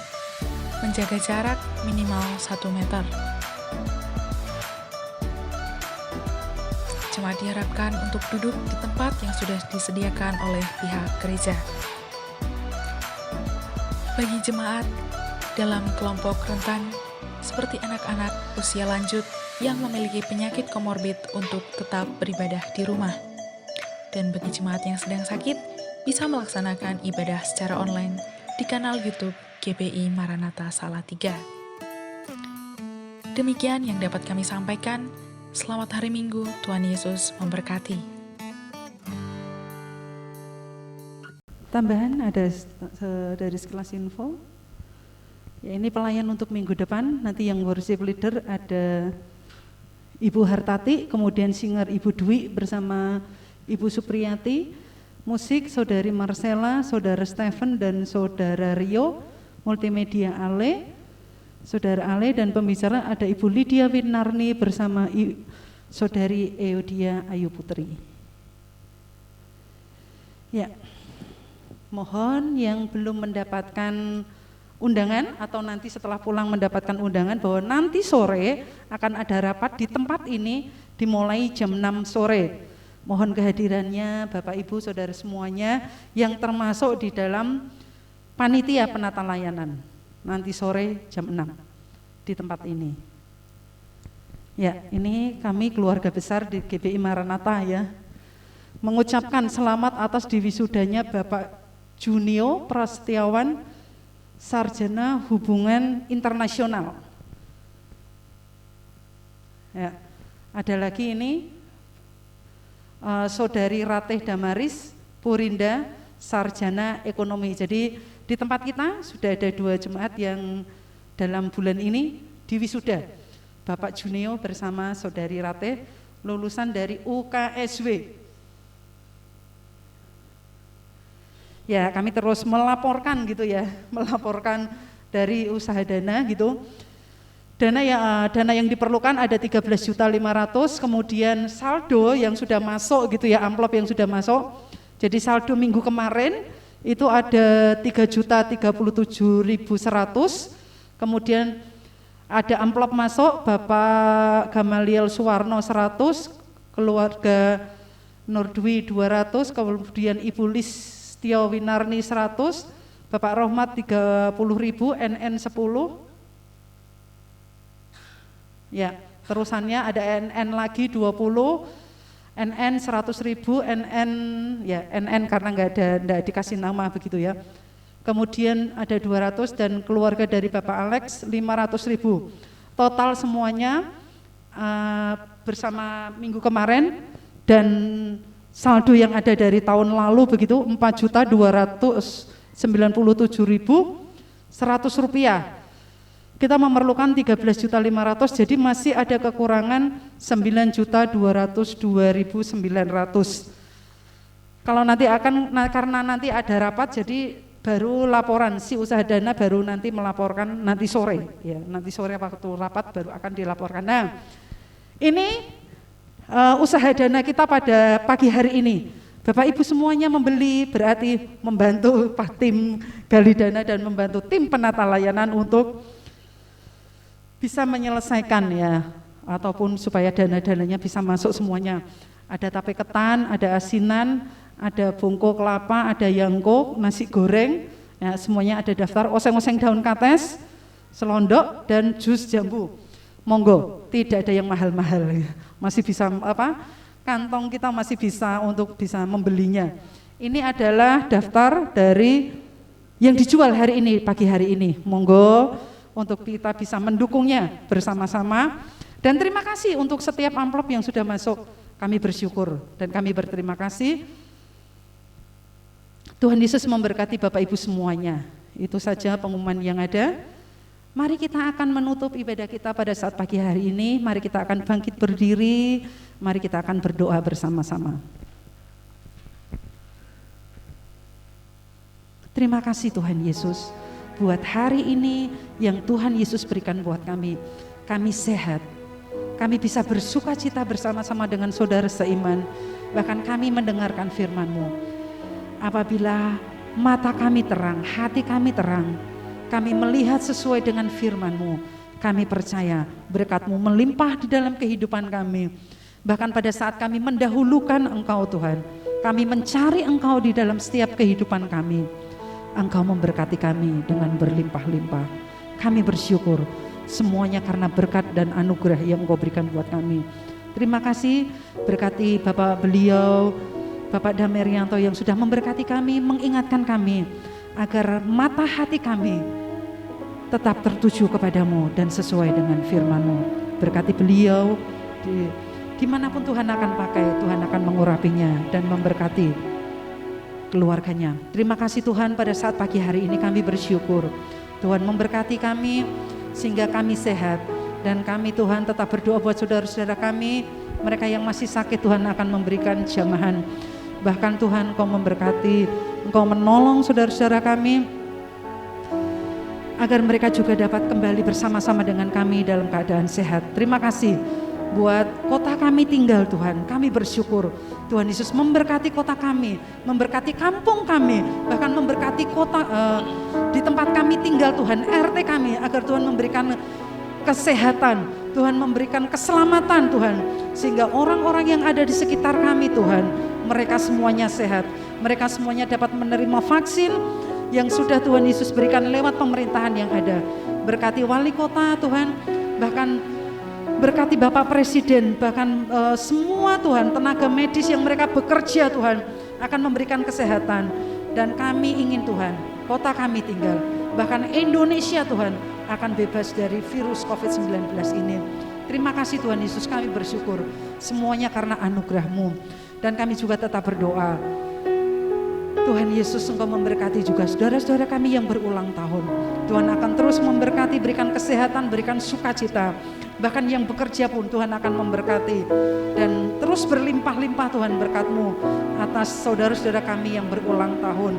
menjaga jarak minimal 1 meter. Jemaat diharapkan untuk duduk di tempat yang sudah disediakan oleh pihak gereja. Bagi jemaat dalam kelompok rentan, seperti anak-anak usia lanjut yang memiliki penyakit komorbid untuk tetap beribadah di rumah. Dan bagi jemaat yang sedang sakit, bisa melaksanakan ibadah secara online di kanal YouTube GBI Maranatha Salatiga. Demikian yang dapat kami sampaikan. Selamat hari Minggu, Tuhan Yesus memberkati. Tambahan ada dari sekelas info. Ya, ini pelayan untuk minggu depan. Nanti yang worship leader ada Ibu Hartati, kemudian singer Ibu Dwi bersama Ibu Supriyati, musik Saudari Marcella, Saudara Stephen dan Saudara Rio, multimedia Ale, Saudara Ale, dan pembicara ada Ibu Lydia Winarni bersama Saudari Eudia Ayu Putri. Ya. Mohon yang belum mendapatkan undangan atau nanti setelah pulang mendapatkan undangan bahwa nanti sore akan ada rapat di tempat ini dimulai jam 6 sore. Mohon kehadirannya Bapak Ibu Saudara semuanya yang termasuk di dalam panitia penata layanan. Nanti sore jam 6 di tempat ini. Ya, ini kami keluarga besar di GBI Maranatha ya. Mengucapkan selamat atas diwisudanya Bapak Junio Prasetyawan, Sarjana Hubungan Internasional. Ya, ada lagi ini Saudari Ratih Damaris Purinda, Sarjana Ekonomi. Jadi di tempat kita sudah ada 2 jemaat yang dalam bulan ini diwisuda. Bapak Junio bersama Saudari Ratih lulusan dari UKSW. Ya, kami terus melaporkan gitu ya, melaporkan dari usaha dana gitu. Dana yang diperlukan ada 13.500.000, kemudian saldo yang sudah masuk gitu ya, amplop yang sudah masuk. Jadi saldo minggu kemarin itu ada 3.037.100. Kemudian ada amplop masuk Bapak Gamaliel Suwarno 100, keluarga Nurdwi 200, kemudian Ibu Lis Tio Winarni 100, Bapak Rohmat 30.000, NN 10. Ya, terusannya ada NN lagi 20, NN 100.000, NN ya NN karena enggak dikasih nama begitu ya. Kemudian ada 200 dan keluarga dari Bapak Alex 500.000. Total semuanya bersama minggu kemarin dan saldo yang ada dari tahun lalu begitu 4.297.100 rupiah. Kita memerlukan 13.500.000, jadi masih ada kekurangan 9.202.900. Kalau nanti karena nanti ada rapat, jadi baru laporan si usaha dana baru nanti melaporkan nanti sore ya, nanti sore waktu rapat baru akan dilaporkan. Nah, ini usaha dana kita pada pagi hari ini. Bapak Ibu semuanya membeli, berarti membantu tim gali dana dan membantu tim penata layanan untuk bisa menyelesaikan ya, ataupun supaya dana-dananya bisa masuk semuanya. Ada tape ketan, ada asinan, ada bungko kelapa, ada yangko, nasi goreng, ya, semuanya ada daftar, oseng-oseng daun kates, selondok, dan jus jambu. Monggo, tidak ada yang mahal-mahal, masih bisa kantong kita masih bisa untuk bisa membelinya. Ini adalah daftar dari yang dijual hari ini, pagi hari ini. Monggo untuk kita bisa mendukungnya bersama-sama. Dan terima kasih untuk setiap amplop yang sudah masuk. Kami bersyukur dan kami berterima kasih. Tuhan Yesus memberkati Bapak Ibu semuanya. Itu saja pengumuman yang ada. Mari kita akan menutup ibadah kita pada saat pagi hari ini. Mari kita akan bangkit berdiri. Mari kita akan berdoa bersama-sama. Terima kasih Tuhan Yesus buat hari ini yang Tuhan Yesus berikan buat kami. Kami sehat. Kami bisa bersuka cita bersama-sama dengan saudara seiman. Bahkan kami mendengarkan firman-Mu. Apabila mata kami terang, hati kami terang, kami melihat sesuai dengan firman-Mu, kami percaya berkat-Mu melimpah di dalam kehidupan kami. Bahkan pada saat kami mendahulukan Engkau Tuhan, kami mencari Engkau di dalam setiap kehidupan kami. Engkau memberkati kami dengan berlimpah-limpah. Kami bersyukur semuanya karena berkat dan anugerah yang Engkau berikan buat kami. Terima kasih, berkati Bapak beliau, Bapak Damerianto yang sudah memberkati kami, mengingatkan kami agar mata hati kami tetap tertuju kepadamu dan sesuai dengan firman-Mu. Berkati beliau, dimanapun Tuhan akan pakai, Tuhan akan mengurapinya dan memberkati keluarganya. Terima kasih Tuhan, pada saat pagi hari ini kami bersyukur. Tuhan memberkati kami sehingga kami sehat. Dan kami Tuhan tetap berdoa buat saudara-saudara kami, mereka yang masih sakit Tuhan akan memberikan jamahan. Bahkan Tuhan Engkau memberkati, Engkau menolong saudara-saudara kami agar mereka juga dapat kembali bersama-sama dengan kami dalam keadaan sehat. Terima kasih buat kota kami tinggal Tuhan, kami bersyukur Tuhan Yesus memberkati kota kami, memberkati kampung kami, bahkan memberkati kota di tempat kami tinggal Tuhan, RT kami, agar Tuhan memberikan kesehatan, Tuhan memberikan keselamatan Tuhan, sehingga orang-orang yang ada di sekitar kami Tuhan, mereka semuanya sehat, mereka semuanya dapat menerima vaksin yang sudah Tuhan Yesus berikan lewat pemerintahan yang ada. Berkati wali kota Tuhan, bahkan berkati Bapak Presiden, bahkan semua Tuhan, tenaga medis yang mereka bekerja Tuhan, akan memberikan kesehatan. Dan kami ingin Tuhan, kota kami tinggal, bahkan Indonesia Tuhan, akan bebas dari virus COVID-19 ini. Terima kasih Tuhan Yesus, kami bersyukur semuanya karena anugerah-Mu. Dan kami juga tetap berdoa, Tuhan Yesus Engkau memberkati juga saudara-saudara kami yang berulang tahun. Tuhan akan terus memberkati, berikan kesehatan, berikan sukacita. Bahkan yang bekerja pun Tuhan akan memberkati. Dan terus berlimpah-limpah Tuhan berkat-Mu atas saudara-saudara kami yang berulang tahun.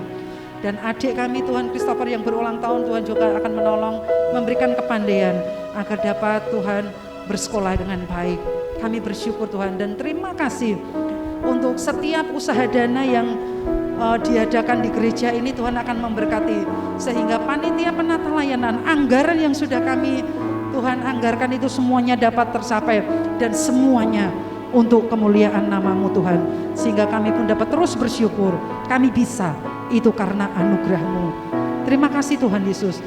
Dan adik kami Tuhan Christopher yang berulang tahun, Tuhan juga akan menolong, memberikan kepandaian agar dapat Tuhan bersekolah dengan baik. Kami bersyukur Tuhan dan terima kasih untuk setiap usaha dana yang diadakan di gereja ini. Tuhan akan memberkati sehingga panitia penata layanan, anggaran yang sudah kami Tuhan anggarkan itu semuanya dapat tercapai dan semuanya untuk kemuliaan nama-Mu Tuhan, sehingga kami pun dapat terus bersyukur. Kami bisa itu karena anugerah-Mu. Terima kasih Tuhan Yesus,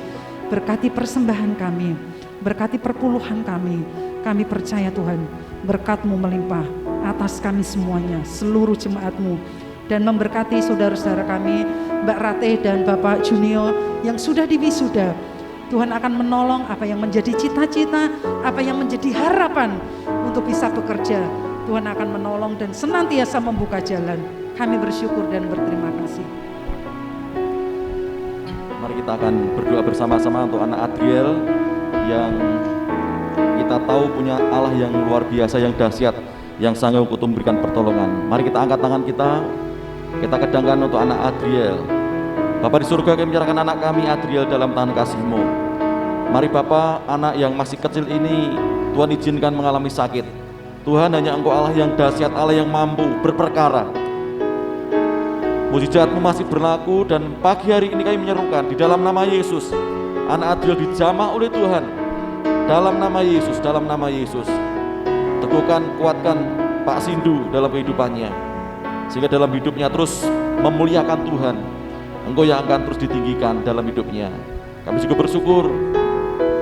berkati persembahan kami, berkati perpuluhan kami. Kami percaya Tuhan berkat-Mu melimpah atas kami semuanya, seluruh jemaat-Mu, dan memberkati saudara-saudara kami, Mbak Ratih dan Bapak Junio yang sudah diwisuda. Tuhan akan menolong apa yang menjadi cita-cita, apa yang menjadi harapan untuk bisa bekerja. Tuhan akan menolong dan senantiasa membuka jalan. Kami bersyukur dan berterima kasih. Mari kita akan berdoa bersama-sama untuk anak Adriel yang kita tahu punya Allah yang luar biasa, yang dahsyat, yang sanggup untuk memberikan pertolongan. Mari kita angkat tangan kita kedangkan untuk anak Adriel. Bapa di surga, kami menyerahkan anak kami Adriel dalam tangan kasih-Mu. Mari Bapa, anak yang masih kecil ini Tuhan izinkan mengalami sakit. Tuhan, hanya Engkau Allah yang dahsyat, Allah yang mampu berperkara. Mujizat-Mu masih berlaku dan pagi hari ini kami menyerukan di dalam nama Yesus, anak Adriel dijamah oleh Tuhan. Dalam nama Yesus, dalam nama Yesus. Teguhkan, kuatkan Pak Sindu dalam kehidupannya, sehingga dalam hidupnya terus memuliakan Tuhan. Engkau yang akan terus ditinggikan dalam hidupnya. Kami juga bersyukur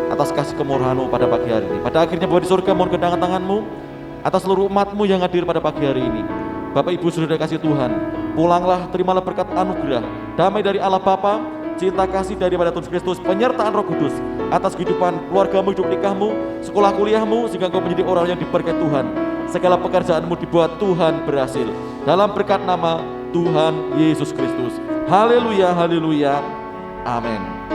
atas kasih kemurahan-Mu pada pagi hari ini. Pada akhirnya Bapa di surga, mohon kedangan tangan-Mu atas seluruh umat-Mu yang hadir pada pagi hari ini. Bapak Ibu Saudara kasih Tuhan, pulanglah, terimalah berkat anugerah, damai dari Allah Bapa, cinta kasih daripada Tuhan Kristus, penyertaan Roh Kudus atas kehidupan keluargamu, hidup nikahmu, sekolah kuliahmu, sehingga engkau menjadi orang yang diberkati Tuhan. Segala pekerjaanmu dibuat Tuhan berhasil. Dalam berkat nama Tuhan Yesus Kristus. Haleluya, haleluya. Amin.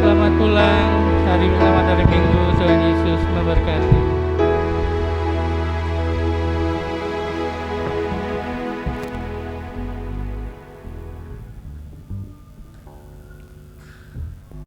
Selamat pulang, selamat hari Minggu, Tuhan Yesus memberkati.